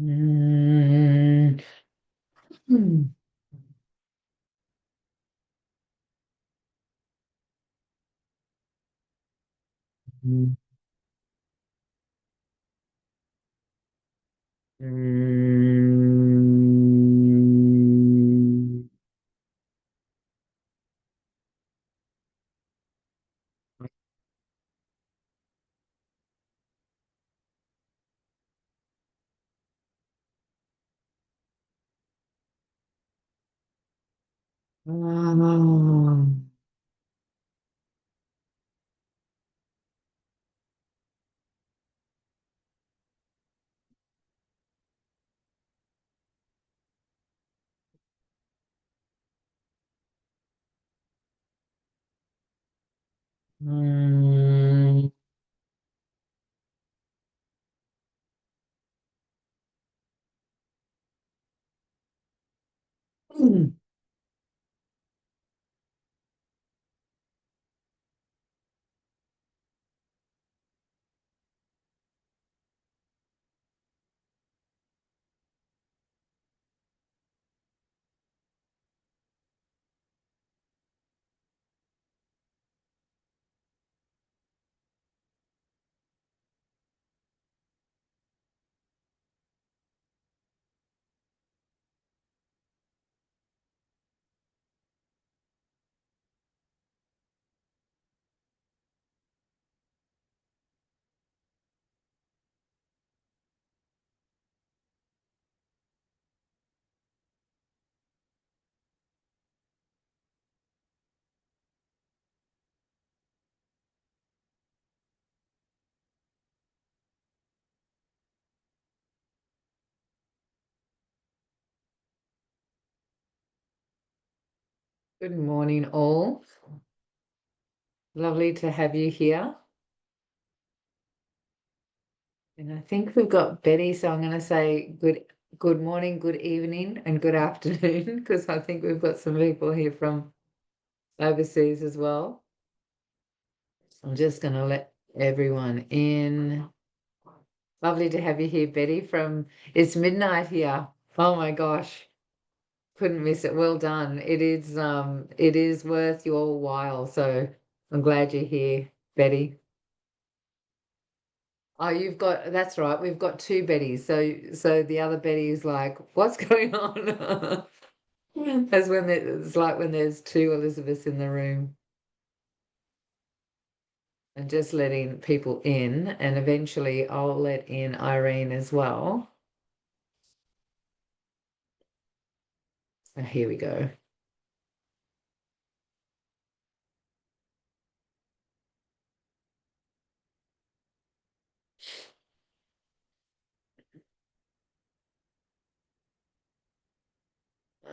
Mm, mm, mm. Um, mm, mm. Good morning, all. Lovely to have you here. And I think we've got Betty, so I'm going to say good morning, good evening, and good afternoon, because I think we've got some people here from overseas as well. I'm just going to let everyone in. Lovely to have you here, Betty, it's midnight here. Oh my gosh, couldn't miss it. Well done. It is worth your while. So I'm glad you're here, Betty. Oh, that's right. We've got two Bettys. So the other Betty is like, what's going on? As it's like when there's two Elizabeths in the room. And just letting people in, and eventually I'll let in Irene as well. Here we go.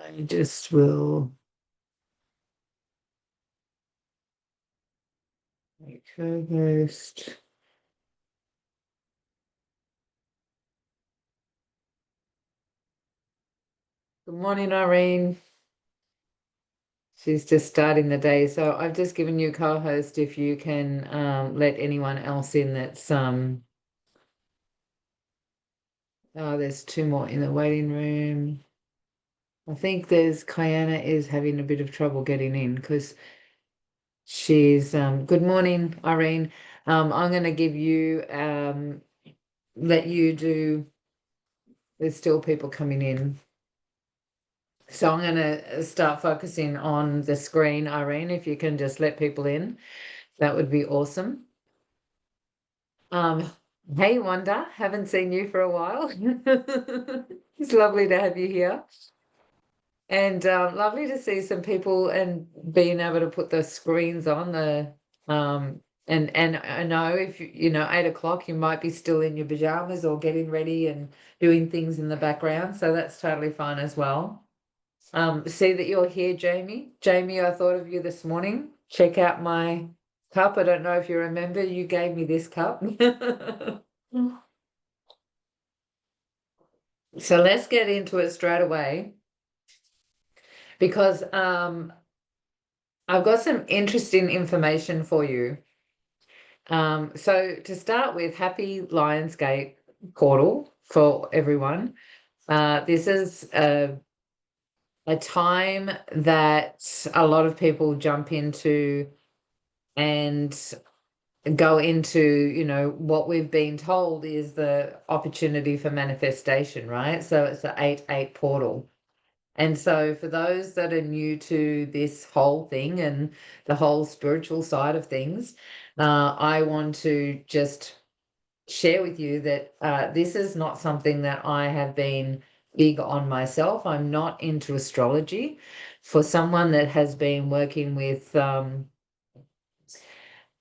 I just will make co-host. Good morning, Irene. She's just starting the day. So I've just given you co-host if you can let anyone else in that's oh, there's two more in the waiting room. I think there's Kiana is having a bit of trouble getting in because she's good morning, Irene. I'm gonna give you let you do, there's still people coming in. So I'm gonna start focusing on the screen, Irene, if you can just let people in, that would be awesome. Um, hey Wanda, haven't seen you for a while. It's lovely to have you here. And lovely to see some people and being able to put the screens on the and I know if you know 8 o'clock you might be still in your pajamas or getting ready and doing things in the background, so that's totally fine as well. See that you're here, Jamie. Jamie, I thought of you this morning. Check out my cup. I don't know if you remember, you gave me this cup. So let's get into it straight away because I've got some interesting information for you. So to start with, happy Lionsgate Portal. for everyone. This is a time that a lot of people jump into and go into, what we've been told is the opportunity for manifestation, right? So it's the 8-8 portal. And so for those that are new to this whole thing and the whole spiritual side of things, I want to just share with you that this is not something that I have been big on myself. I'm not into astrology. For someone that has been working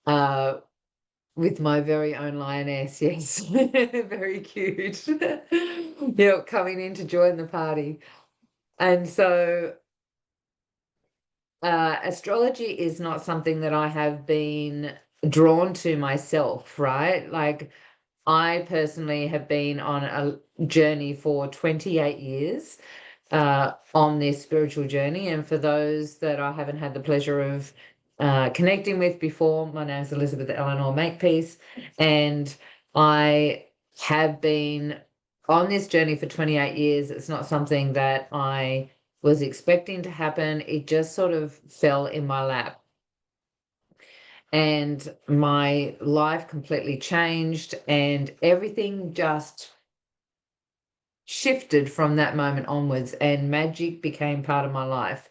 uh, with my very own lioness, yes, very cute. Yeah, coming in to join the party. And so astrology is not something that I have been drawn to myself, right? Like I personally have been on a journey for 28 years on this spiritual journey. And for those that I haven't had the pleasure of connecting with before, my name is Elizabeth Eleanor Makepeace, and I have been on this journey for 28 years. It's not something that I was expecting to happen. It just sort of fell in my lap. And my life completely changed, and everything just shifted from that moment onwards, and magic became part of my life.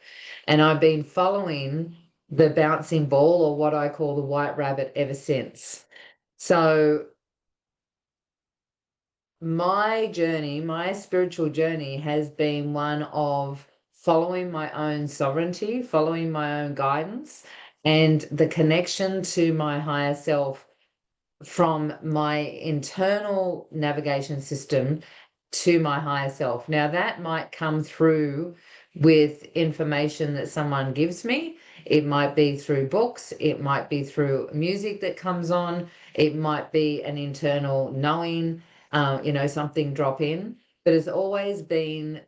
And I've been following the bouncing ball, or what I call the white rabbit, ever since. So my journey, my spiritual journey, has been one of following my own sovereignty, following my own guidance, and the connection to my higher self from my internal navigation system to my higher self. Now, that might come through with information that someone gives me. It might be through books. It might be through music that comes on. It might be an internal knowing, something drop in. But it's always been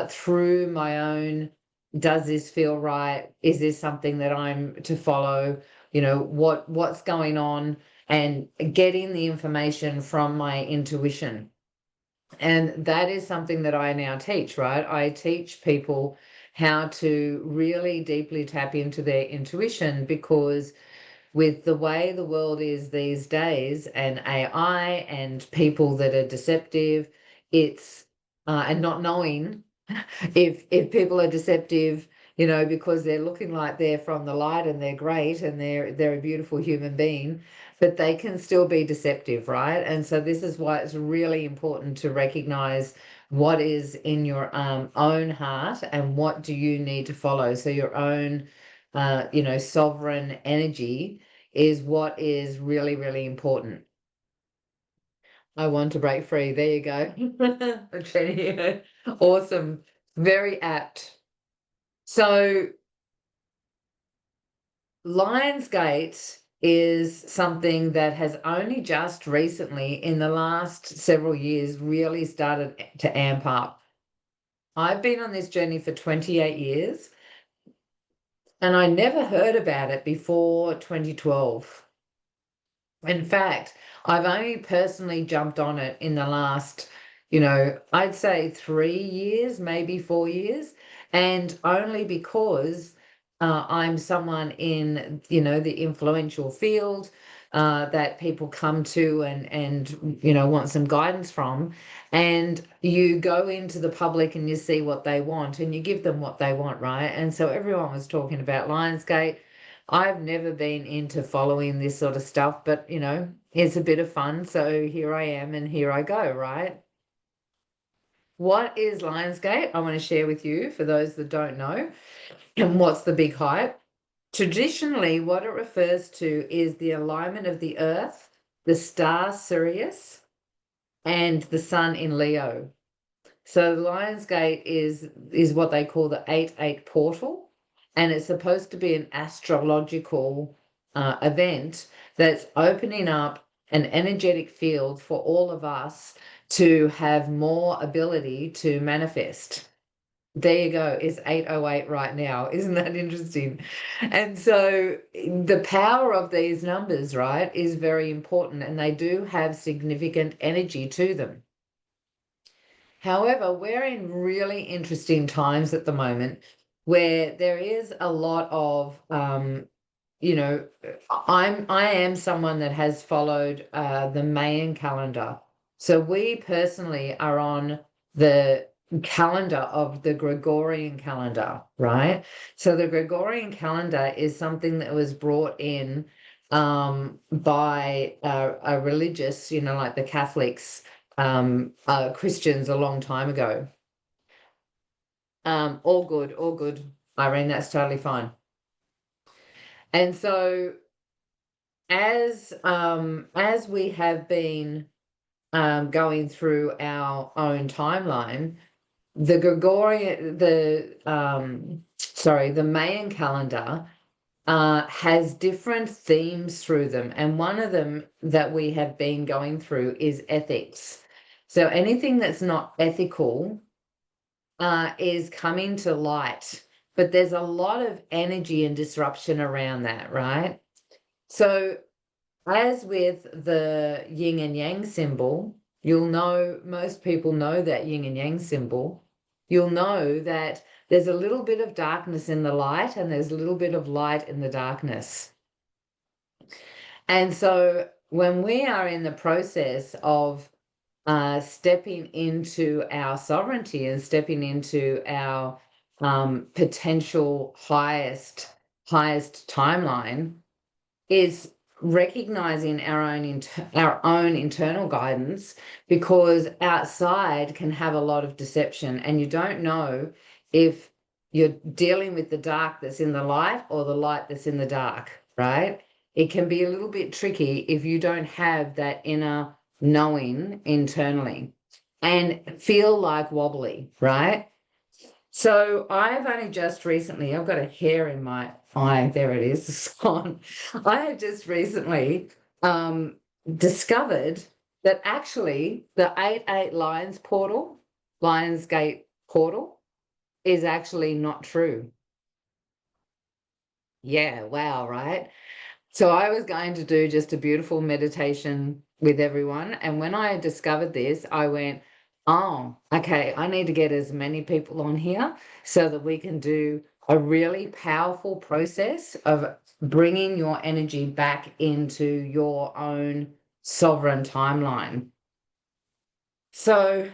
through my own, does this feel right? Is this something that I'm to follow? What's going on? And getting the information from my intuition. And that is something that I now teach, right? I teach people how to really deeply tap into their intuition, because with the way the world is these days, and AI and people that are deceptive, it's and not knowing if people are deceptive, because they're looking like they're from the light and they're great and they're a beautiful human being, but they can still be deceptive, right? And so this is why it's really important to recognize what is in your own heart and what do you need to follow. So your own, sovereign energy is what is really, really important. I want to break free. There you go. Jenny. Awesome. Very apt. So Lionsgate is something that has only just recently, in the last several years, really started to amp up. I've been on this journey for 28 years, and I never heard about it before 2012. In fact, I've only personally jumped on it in the last, I'd say 3 years, maybe 4 years, and only because I'm someone in, the influential field that people come to and want some guidance from. And you go into the public and you see what they want and you give them what they want, right? And so everyone was talking about Lionsgate. I've never been into following this sort of stuff, but it's a bit of fun. So here I am and here I go, right? What is Lionsgate? I want to share with you for those that don't know. And what's the big hype? Traditionally, what it refers to is the alignment of the earth, the star Sirius, and the sun in Leo. So Lionsgate is what they call the 8-8 portal, and it's supposed to be an astrological event that's opening up an energetic field for all of us to have more ability to manifest. There you go. It's 8:08 right now. Isn't that interesting? And so the power of these numbers, right, is very important, and they do have significant energy to them. However, we're in really interesting times at the moment where there is a lot of, you know, I am someone that has followed the Mayan calendar. So we personally are on the calendar of the Gregorian calendar, right? So the Gregorian calendar is something that was brought in by a religious, like the Catholics, Christians a long time ago. All good, all good, Irene, that's totally fine. And so as we have been going through our own timeline, the Mayan calendar has different themes through them. And one of them that we have been going through is ethics. So anything that's not ethical is coming to light, but there's a lot of energy and disruption around that, right? So as with the yin and yang symbol, most people know that yin and yang symbol. You'll know that there's a little bit of darkness in the light and there's a little bit of light in the darkness. And so when we are in the process of stepping into our sovereignty and stepping into our potential highest timeline, is recognizing our own internal guidance, because outside can have a lot of deception and you don't know if you're dealing with the dark that's in the light or the light that's in the dark, right? It can be a little bit tricky if you don't have that inner knowing internally and feel like wobbly, right? So I've only just recently, I've got a hair in my eye, there it is, it's gone. I have just recently discovered that actually the 88 Lionsgate Portal, is actually not true. Yeah, wow, right? So I was going to do just a beautiful meditation with everyone. And when I discovered this, I went, oh, okay, I need to get as many people on here so that we can do a really powerful process of bringing your energy back into your own sovereign timeline. So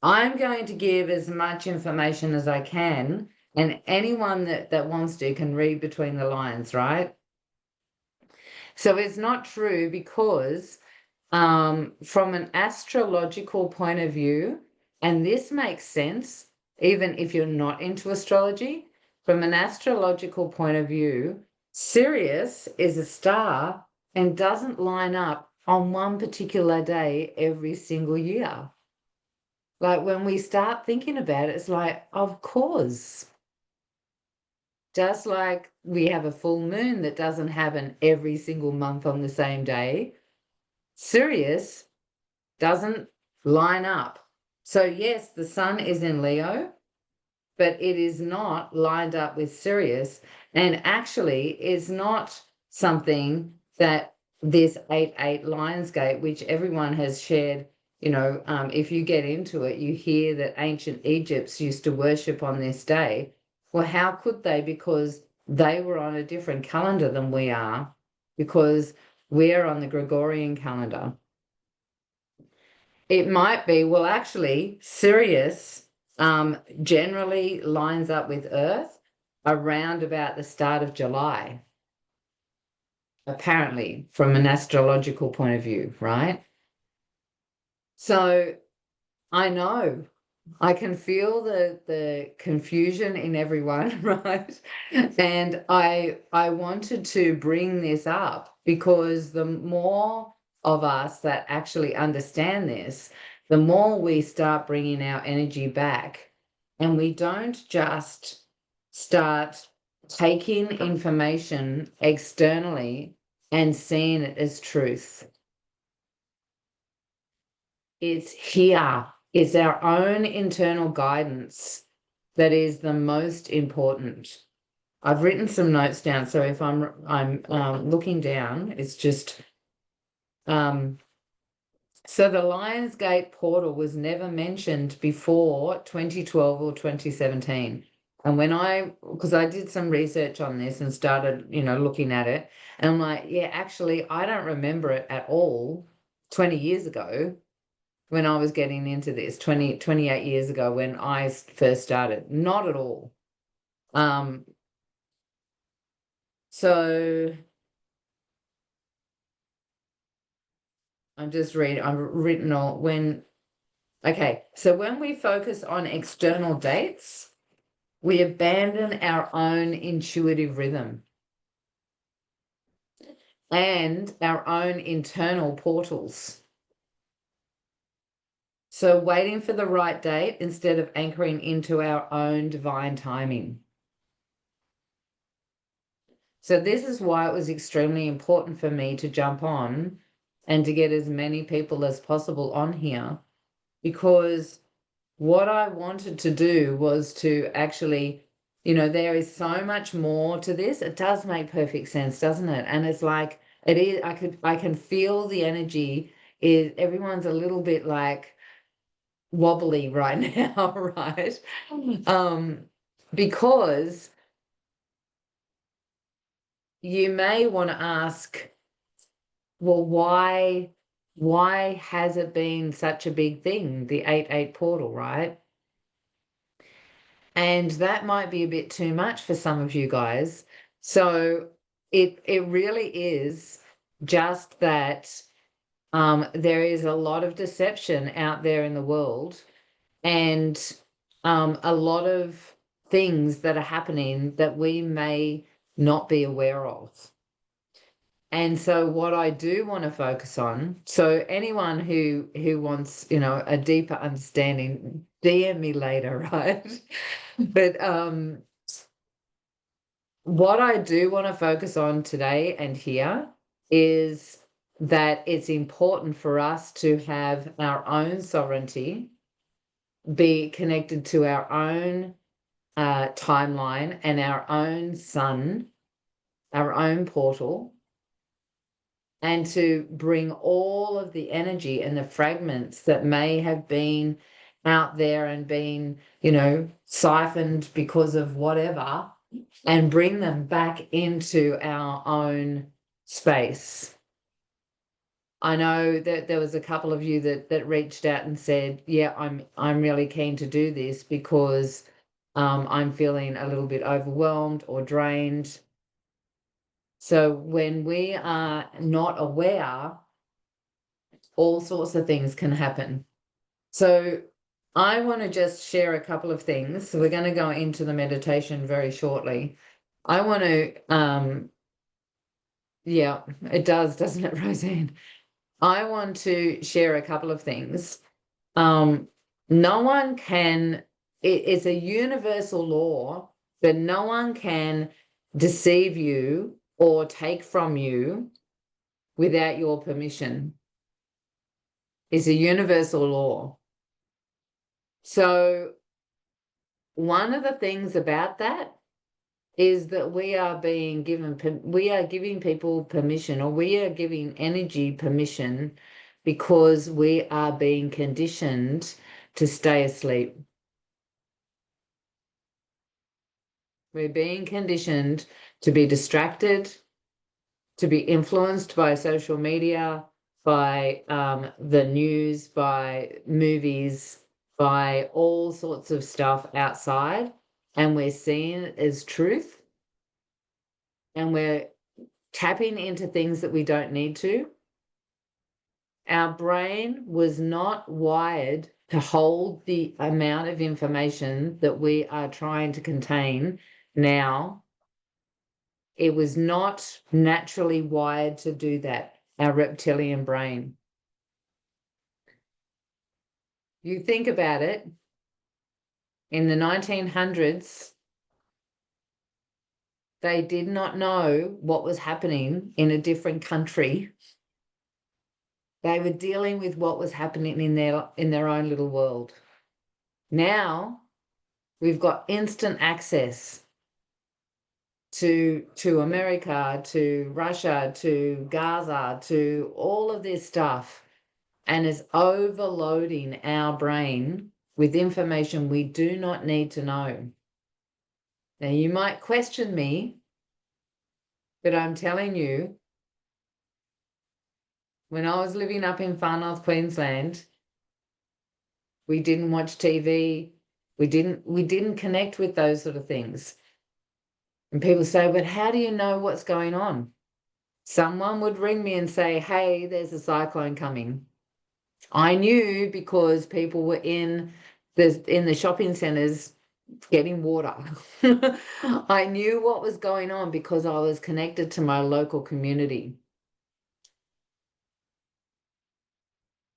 I'm going to give as much information as I can, and anyone that wants to can read between the lines, right? So it's not true because from an astrological point of view, and this makes sense even if you're not into astrology, from an astrological point of view, Sirius is a star and doesn't line up on one particular day every single year. Like when we start thinking about it, it's like, of course. Just like we have a full moon that doesn't happen every single month on the same day, Sirius doesn't line up. So yes, the sun is in Leo, but it is not lined up with Sirius. And actually, it's not something that this 88 Lionsgate, which everyone has shared, if you get into it, you hear that ancient Egypts used to worship on this day. Well, how could they? Because they were on a different calendar than we are, because we're on the Gregorian calendar. It might be, well, actually, Sirius generally lines up with Earth around about the start of July, apparently, from an astrological point of view, right? So I know I can feel the confusion in everyone, right? And I wanted to bring this up because the more of us that actually understand this, the more we start bringing our energy back, and we don't just start taking information externally and seeing it as truth. It's here. It's our own internal guidance that is the most important. I've written some notes down, so if I'm looking down, it's just so So the Lionsgate Portal was never mentioned before 2012 or 2017. And because I did some research on this and started, looking at it, and I'm like, yeah, actually, I don't remember it at all 20 years ago when I was getting into this, 28 years ago when I first started. Not at all. So I've written all okay, so when we focus on external dates, we abandon our own intuitive rhythm and our own internal portals. So waiting for the right date instead of anchoring into our own divine timing. So this is why it was extremely important for me to jump on and to get as many people as possible on here, because what I wanted to do was to actually, there is so much more to this. It does make perfect sense, doesn't it? And it's like, it is, I can feel the energy is everyone's a little bit like wobbly right now, right? Because you may want to ask, well, why has it been such a big thing, the 8-8 portal, right? And that might be a bit too much for some of you guys. So it really is just that there is a lot of deception out there in the world, and a lot of things that are happening that we may not be aware of. And so what I do want to focus on, so anyone who wants, a deeper understanding, DM me later, right? But what I do want to focus on today and here is that it's important for us to have our own sovereignty, be connected to our own timeline and our own sun, our own portal, and to bring all of the energy and the fragments that may have been out there and been, siphoned because of whatever, and bring them back into our own space. I know that there was a couple of you that reached out and said, yeah, I'm really keen to do this because I'm feeling a little bit overwhelmed or drained. So when we are not aware, all sorts of things can happen. So I want to just share a couple of things. So we're going to go into the meditation very shortly. I want to, yeah, it does, doesn't it, Roseanne? I want to share a couple of things. No one can, it's a universal law that no one can deceive you or take from you without your permission. It's a universal law. So one of the things about that is that we are giving people permission, or we are giving energy permission, because we are being conditioned to stay asleep. We're being conditioned to be distracted, to be influenced by social media, by the news, by movies, by all sorts of stuff outside, and we're seeing it as truth, and we're tapping into things that we don't need to. Our brain was not wired to hold the amount of information that we are trying to contain now. It was not naturally wired to do that, our reptilian brain. You think about it, in the 1900s, they did not know what was happening in a different country. They were dealing with what was happening in their own little world. Now we've got instant access to America, to Russia, to Gaza, to all of this stuff. and is overloading our brain with information we do not need to know. Now, you might question me, but I'm telling you, when I was living up in far north Queensland, we didn't watch TV. We didn't connect with those sort of things. And people say, but how do you know what's going on? Someone would ring me and say, hey, there's a cyclone coming. I knew because people were in the shopping centres getting water. I knew what was going on because I was connected to my local community.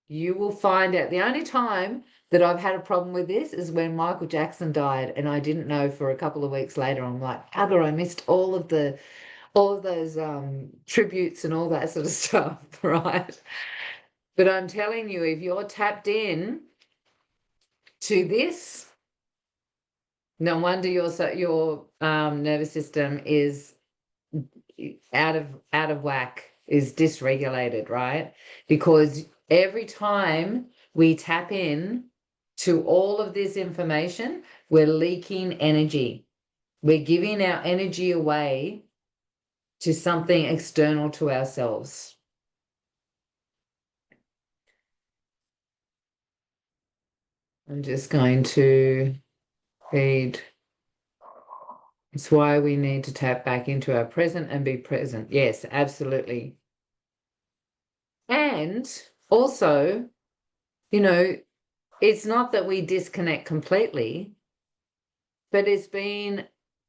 You will find out. The only time that I've had a problem with this is when Michael Jackson died, and I didn't know for a couple of weeks later. I'm like, bugger, I missed all of those tributes and all that sort of stuff, right? But I'm telling you, if you're tapped in to this, no wonder your nervous system is out of whack, is dysregulated, right? Because every time we tap in to all of this information, we're leaking energy. We're giving our energy away to something external to ourselves. I'm just going to read. It's why we need to tap back into our present and be present. Yes, absolutely. And also, it's not that we disconnect completely, but it's being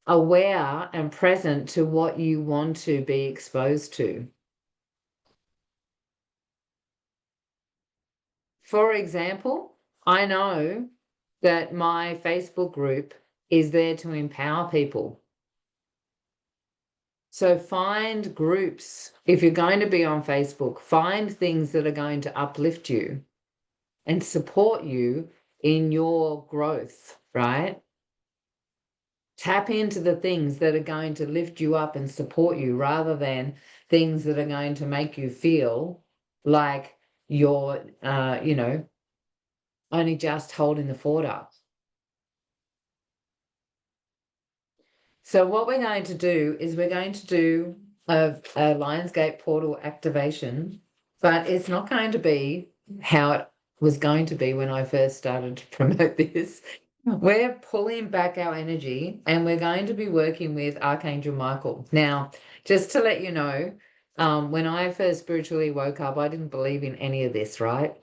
aware and present to what you want to be exposed to. For example, I know that my Facebook group is there to empower people. So find groups. If you're going to be on Facebook, find things that are going to uplift you and support you in your growth, right? Tap into the things that are going to lift you up and support you rather than things that are going to make you feel like you're, only just holding the fort up. So what we're going to do is we're going to do a Lionsgate Portal activation, but it's not going to be how it was going to be when I first started to promote this. We're pulling back our energy and we're going to be working with Archangel Michael. Now, just to let you know, when I first spiritually woke up, I didn't believe in any of this, right?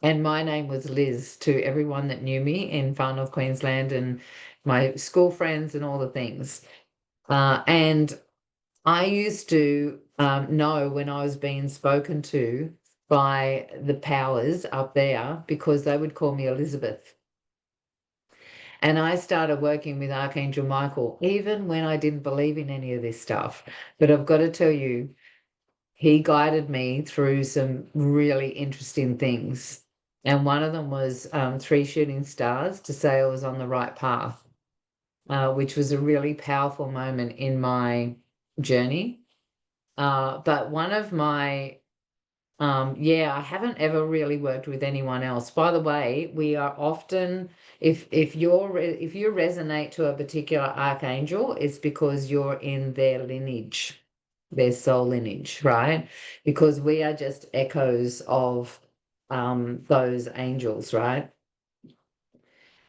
And my name was Liz to everyone that knew me in far north Queensland and my school friends and all the things. And I used to know when I was being spoken to by the powers up there because they would call me Elizabeth. And I started working with Archangel Michael, even when I didn't believe in any of this stuff. But I've got to tell you, he guided me through some really interesting things. And one of them was 3 shooting stars to say I was on the right path, which was a really powerful moment in my journey. But one of my I haven't ever really worked with anyone else. By the way, we are often, if you resonate to a particular archangel, it's because you're in their lineage, their soul lineage, right? Because we are just echoes of those angels, right?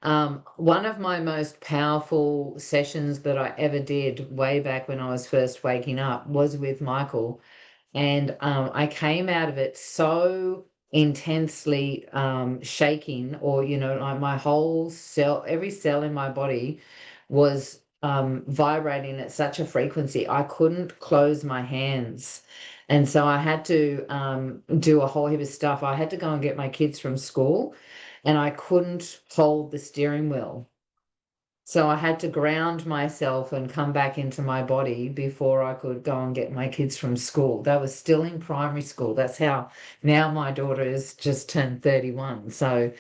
One of my most powerful sessions that I ever did way back when I was first waking up was with Michael. And I came out of it so intensely shaking, or, like my whole cell, every cell in my body was vibrating at such a frequency. I couldn't close my hands. And so I had to do a whole heap of stuff. I had to go and get my kids from school, and I couldn't hold the steering wheel. So I had to ground myself and come back into my body before I could go and get my kids from school. They were still in primary school. That's how now my daughter has just turned 31. So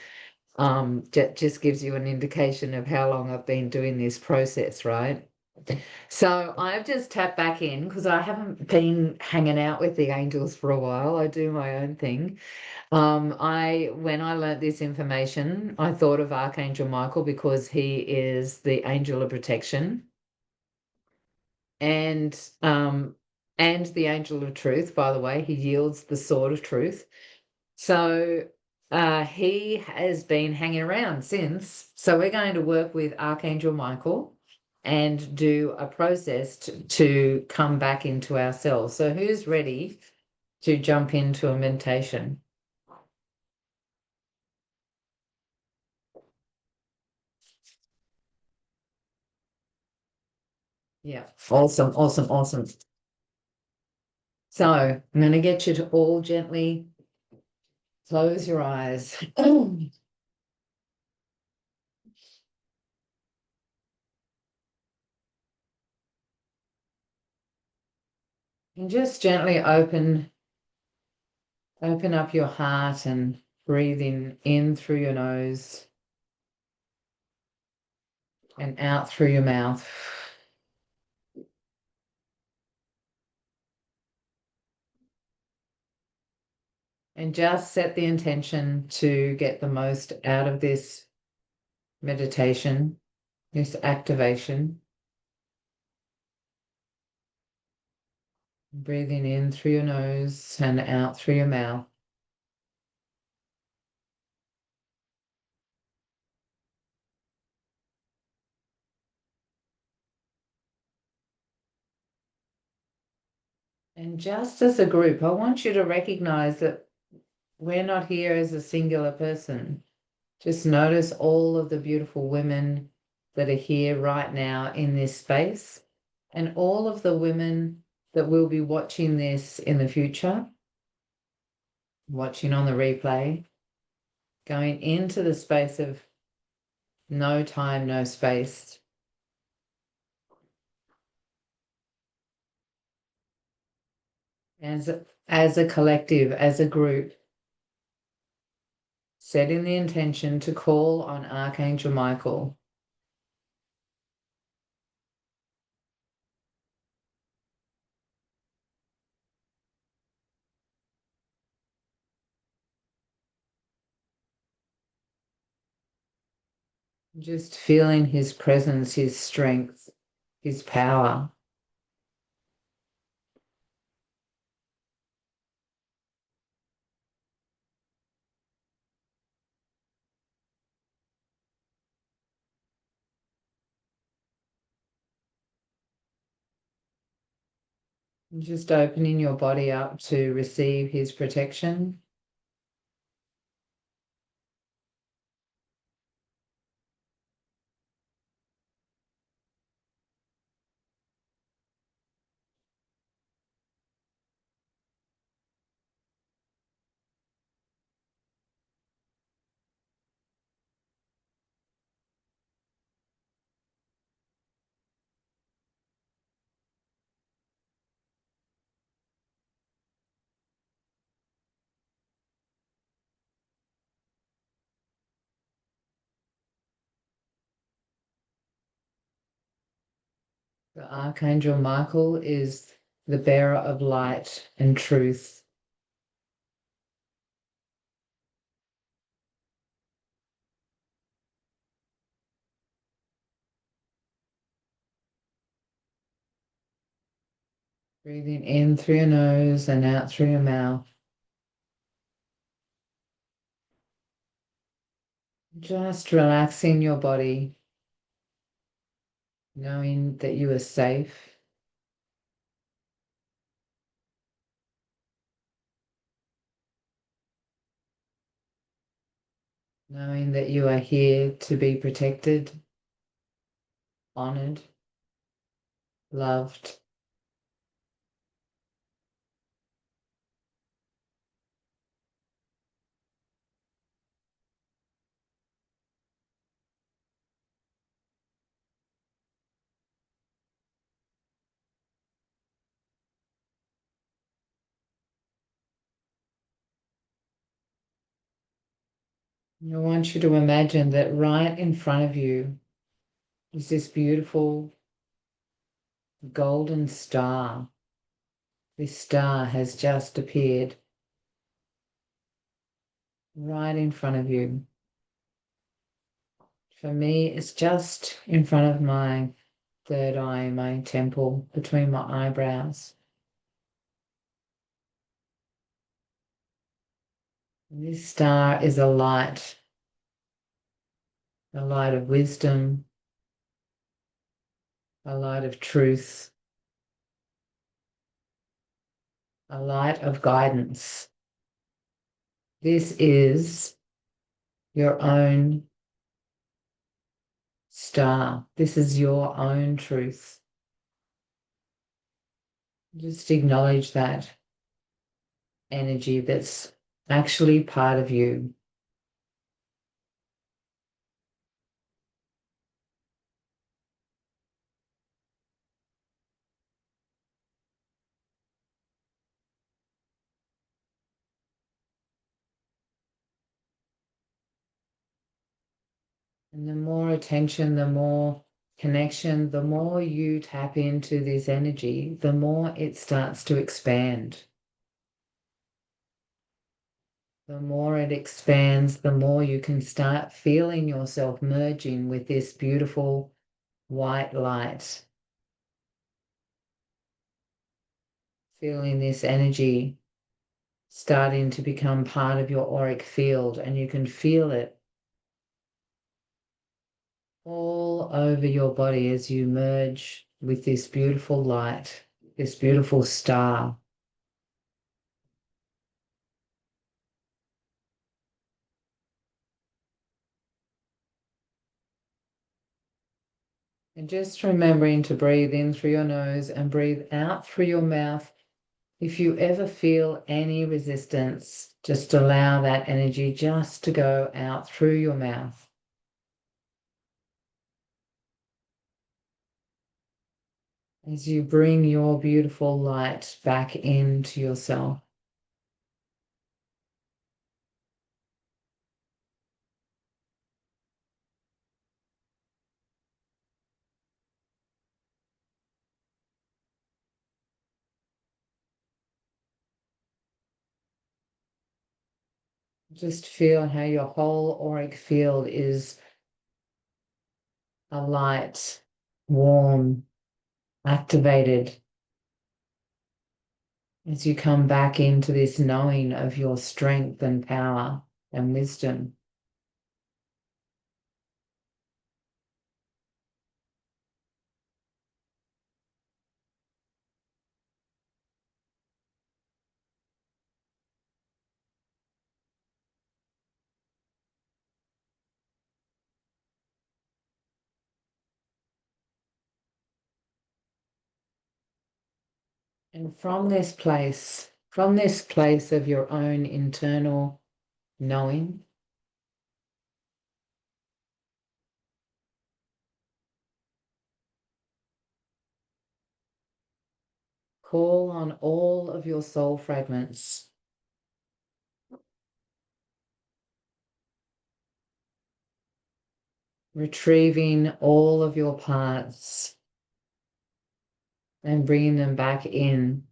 just gives you an indication of how long I've been doing this process, right? So I've just tapped back in because I haven't been hanging out with the angels for a while. I do my own thing. When I learnt this information, I thought of Archangel Michael because he is the angel of protection and the angel of truth, by the way. He yields the sword of truth. So he has been hanging around since. So we're going to work with Archangel Michael and do a process to come back into ourselves. So who's ready to jump into a meditation? Yeah. Awesome, awesome, awesome. So I'm going to get you to all gently close your eyes. And just gently open up your heart and breathe in through your nose and out through your mouth. And just set the intention to get the most out of this meditation, this activation. Breathing in through your nose and out through your mouth. And just as a group, I want you to recognize that we're not here as a singular person. Just notice all of the beautiful women that are here right now in this space, and all of the women that will be watching this in the future, watching on the replay, going into the space of no time, no space. As a collective, as a group, setting the intention to call on Archangel Michael. Just feeling his presence, his strength, his power. Just opening your body up to receive his protection. The Archangel Michael is the bearer of light and truth. Breathing in through your nose and out through your mouth. Just relaxing your body, knowing that you are safe, knowing that you are here to be protected, honored, loved. I want you to imagine that right in front of you is this beautiful golden star. This star has just appeared right in front of you. For me, it's just in front of my third eye, my temple, between my eyebrows. This star is a light of wisdom, a light of truth, a light of guidance. This is your own star. This is your own truth. Just acknowledge that energy that's actually part of you. And the more attention, the more connection, the more you tap into this energy, the more it starts to expand. The more it expands, the more you can start feeling yourself merging with this beautiful white light. Feeling this energy starting to become part of your auric field, and you can feel it all over your body as you merge with this beautiful light, this beautiful star. And just remembering to breathe in through your nose and breathe out through your mouth. If you ever feel any resistance, just allow that energy just to go out through your mouth. As you bring your beautiful light back into yourself. Just feel how your whole auric field is a light, warm, activated as you come back into this knowing of your strength and power and wisdom. And from this place of your own internal knowing, call on all of your soul fragments, retrieving all of your parts and bringing them back in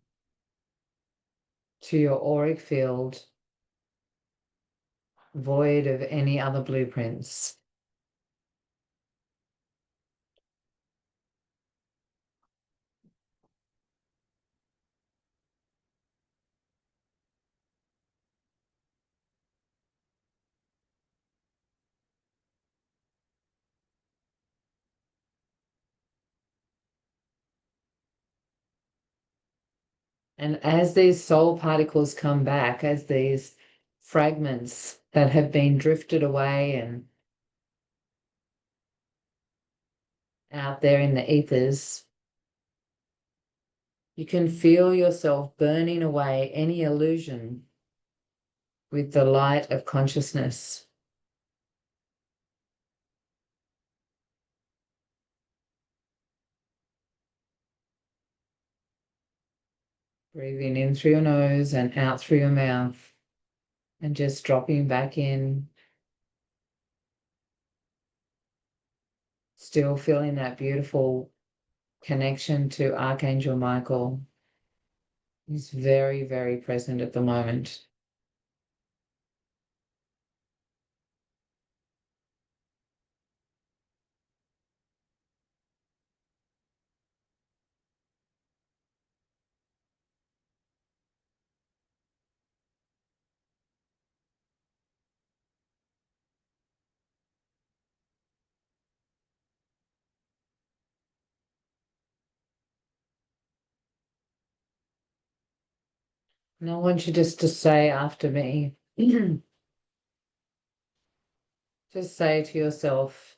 to your auric field, void of any other blueprints. And as these soul particles come back, as these fragments that have been drifted away and out there in the ethers, you can feel yourself burning away any illusion with the light of consciousness. Breathing in through your nose and out through your mouth, and just dropping back in. Still feeling that beautiful connection to Archangel Michael is very, very present at the moment. And I want you just to say after me, just say to yourself,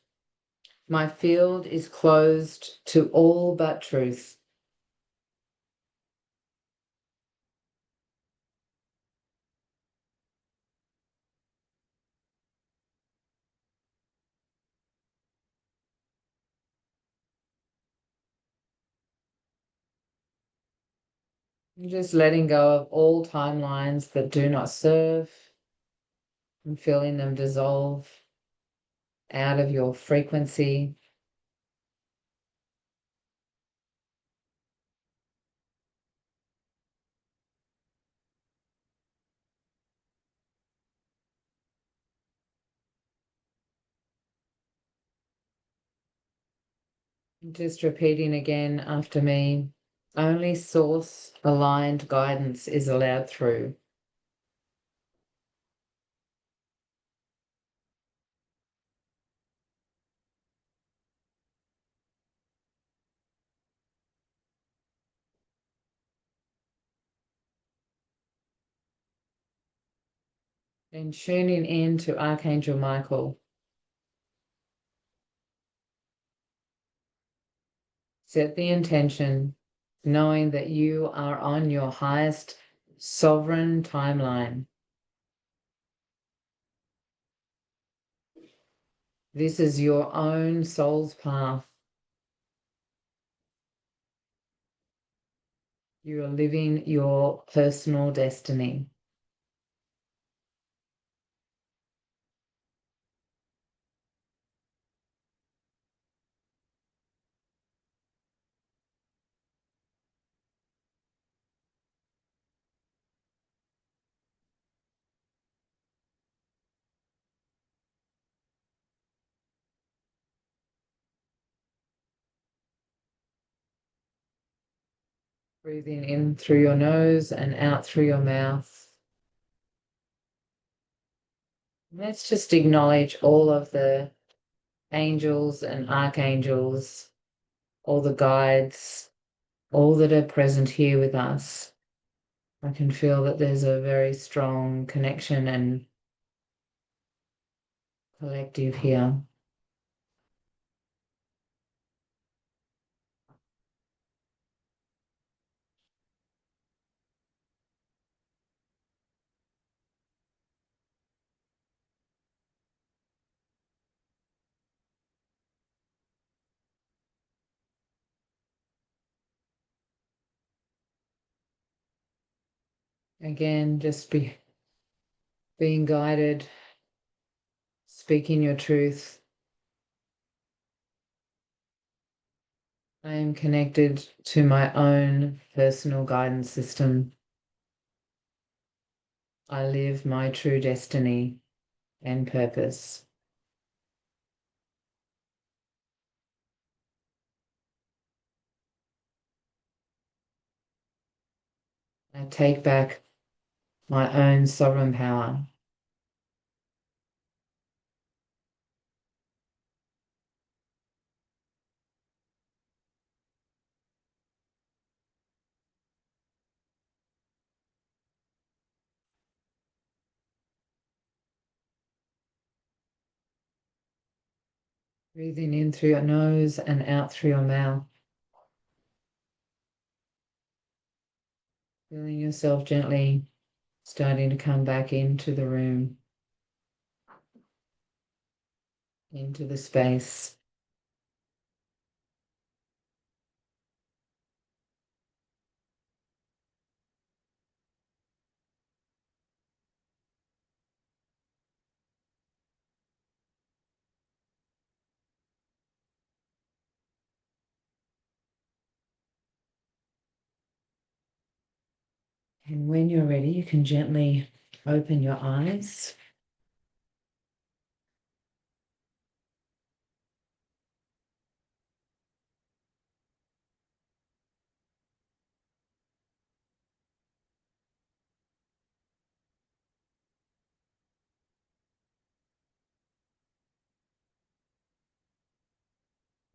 my field is closed to all but truth. And just letting go of all timelines that do not serve and feeling them dissolve out of your frequency. Just repeating again after me, only source aligned guidance is allowed through. And tuning in to Archangel Michael, set the intention, knowing that you are on your highest sovereign timeline. This is your own soul's path. You are living your personal destiny. Breathing in through your nose and out through your mouth. Let's just acknowledge all of the angels and archangels, all the guides, all that are present here with us. I can feel that there's a very strong connection and collective here. Again, just being guided, speaking your truth. I am connected to my own personal guidance system. I live my true destiny and purpose. I take back my own sovereign power. Breathing in through your nose and out through your mouth. Feeling yourself gently starting to come back into the room, into the space. And when you're ready, you can gently open your eyes.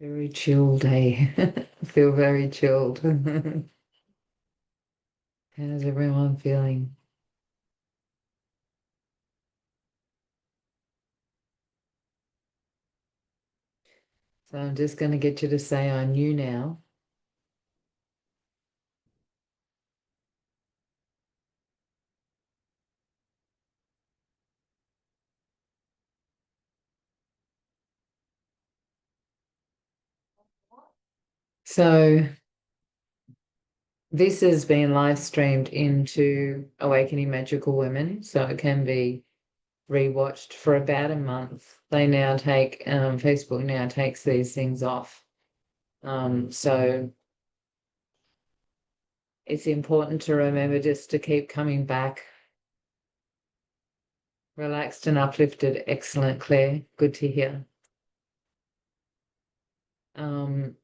Very chilled, eh? I feel very chilled. How's everyone feeling? So I'm just going to get you to say I'm you now. So this has been live streamed into Awakening Magical Women, so it can be rewatched for about a month. They now take Facebook now takes these things off. So it's important to remember just to keep coming back. Relaxed and uplifted. Excellent, Claire. Good to hear. Um,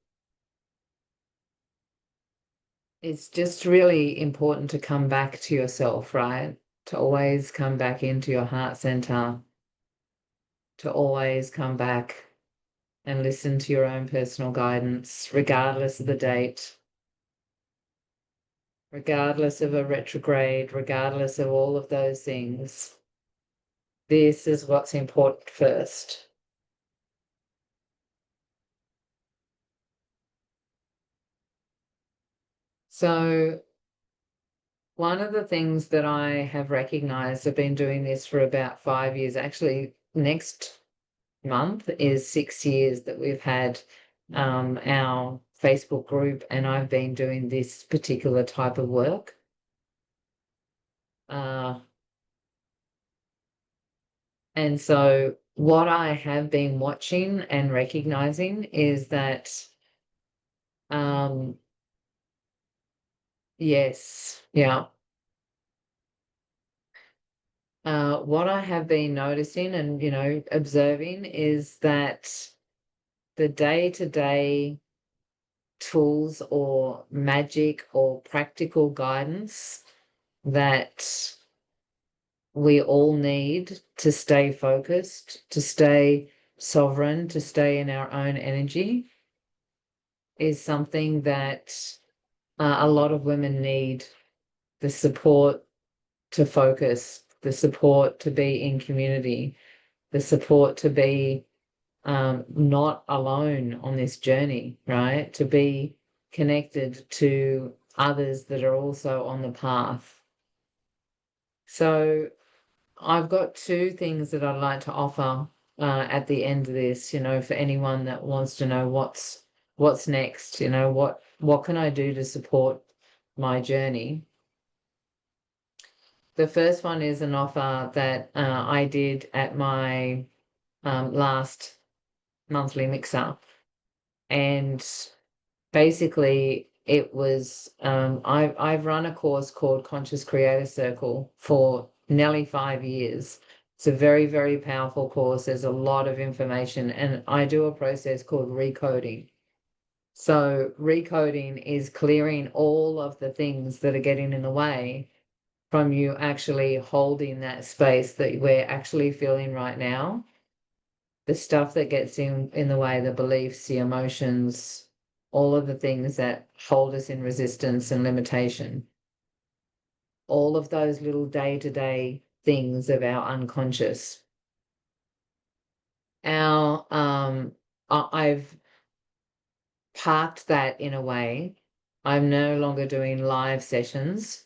it's just really important to come back to yourself, right? To always come back into your heart center, to always come back and listen to your own personal guidance, regardless of the date, regardless of a retrograde, regardless of all of those things. This is what's important first. So, one of the things that I have recognized, I've been doing this for about 5 years. Actually, next month is 6 years that we've had our Facebook group, and I've been doing this particular type of work. And so, what I have been watching and recognizing is that, um, yes, yeah. What I have been noticing and, observing is that the day-to-day tools or magic or practical guidance that we all need to stay focused, to stay sovereign, to stay in our own energy is something that a lot of women need. The support to focus, the support to be in community, the support to be not alone on this journey, right? To be connected to others that are also on the path. So I've got two things that I'd like to offer at the end of this, for anyone that wants to know what's next, what can I do to support my journey. The first one is an offer that I did at my last monthly mix-up. And basically it was I've run a course called Conscious Creator Circle for nearly 5 years. It's a very, very powerful course. There's a lot of information, and I do a process called recoding. So recoding is clearing all of the things that are getting in the way from you actually holding that space that we're actually feeling right now. The stuff that gets in the way, the beliefs, the emotions, all of the things that hold us in resistance and limitation, all of those little day-to-day things of our unconscious. I've parked that in a way. I'm no longer doing live sessions,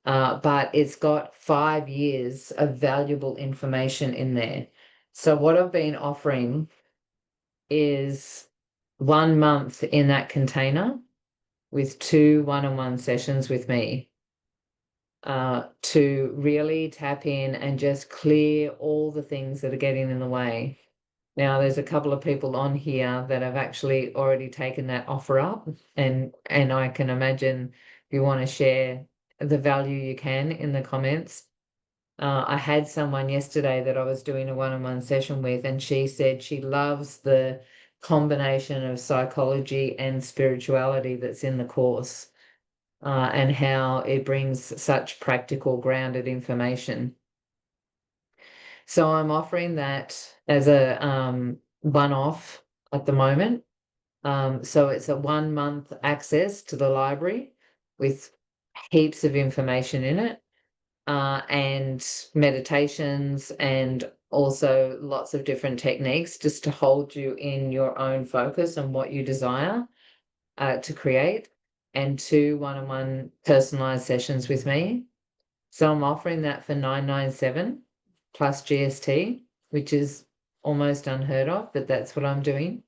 but it's got 5 years of valuable information in there. So what I've been offering is 1 month in that container with 2 one-on-one sessions with me to really tap in and just clear all the things that are getting in the way. Now, there's a couple of people on here that have actually already taken that offer up, and I can imagine you want to share the value you can in the comments. I had someone yesterday that I was doing a one-on-one session with, and she said she loves the combination of psychology and spirituality that's in the course, and how it brings such practical, grounded information. So I'm offering that as a one-off at the moment. So it's a 1 month access to the library with heaps of information in it, and meditations, and also lots of different techniques just to hold you in your own focus and what you desire to create, and 2 one-on-one personalized sessions with me. So I'm offering that for $997 plus GST, which is almost unheard of, but that's what I'm doing.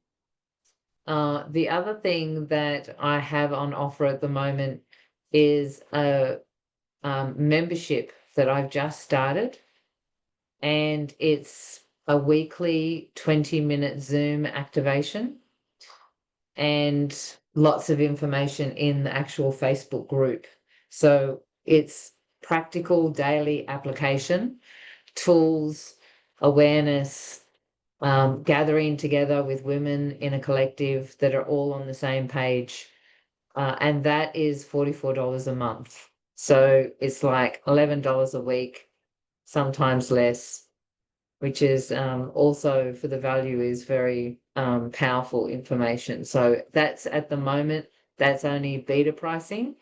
The other thing that I have on offer at the moment is a membership that I've just started, and it's a weekly 20-minute Zoom activation and lots of information in the actual Facebook group. So it's practical daily application, tools, awareness, gathering together with women in a collective that are all on the same page. And that is $44 a month. So it's like $11 a week, sometimes less, which is also for the value is very powerful information. So that's at the moment, that's only beta pricing.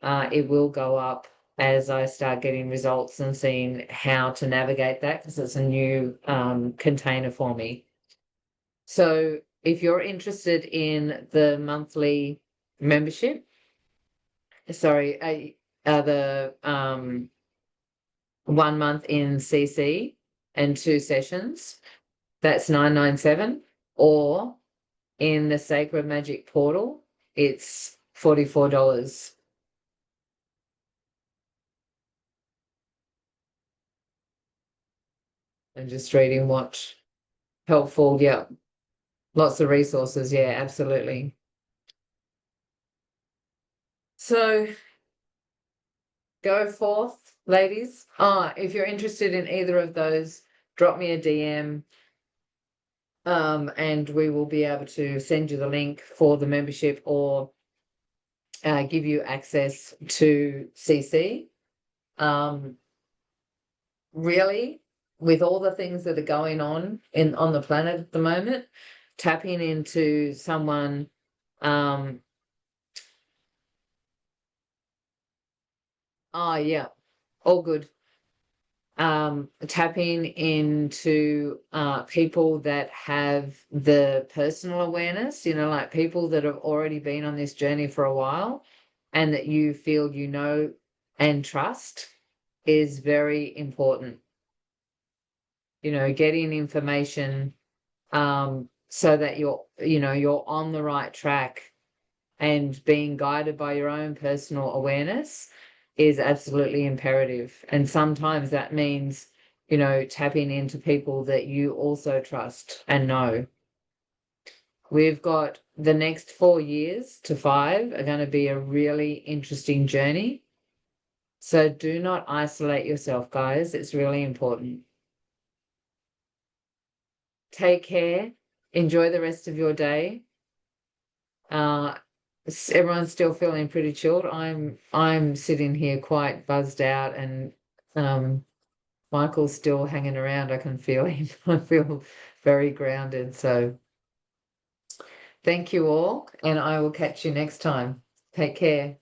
It will go up as I start getting results and seeing how to navigate that, because it's a new container for me. So if you're interested in the monthly membership, sorry, the 1 month in CC and 2 sessions, that's $997, or in the Sacred Magic Portal, it's $44. I'm just reading what helpful, yeah. Lots of resources, yeah, absolutely. So go forth, ladies. If you're interested in either of those, drop me a DM, and we will be able to send you the link for the membership, or give you access to CC. Really, with all the things that are going on the planet at the moment, tapping into someone, yeah, all good. Tapping into people that have the personal awareness, like people that have already been on this journey for a while and that you feel and trust, is very important. Getting information so that you're on the right track and being guided by your own personal awareness is absolutely imperative. And sometimes that means, tapping into people that you also trust and know. We've got the next 4 years to 5 are going to be a really interesting journey. So do not isolate yourself, guys. It's really important. Take care. Enjoy the rest of your day. Everyone's still feeling pretty chilled. I'm sitting here quite buzzed out, and Michael's still hanging around. I can feel him. I feel very grounded. So thank you all, and I will catch you next time. Take care.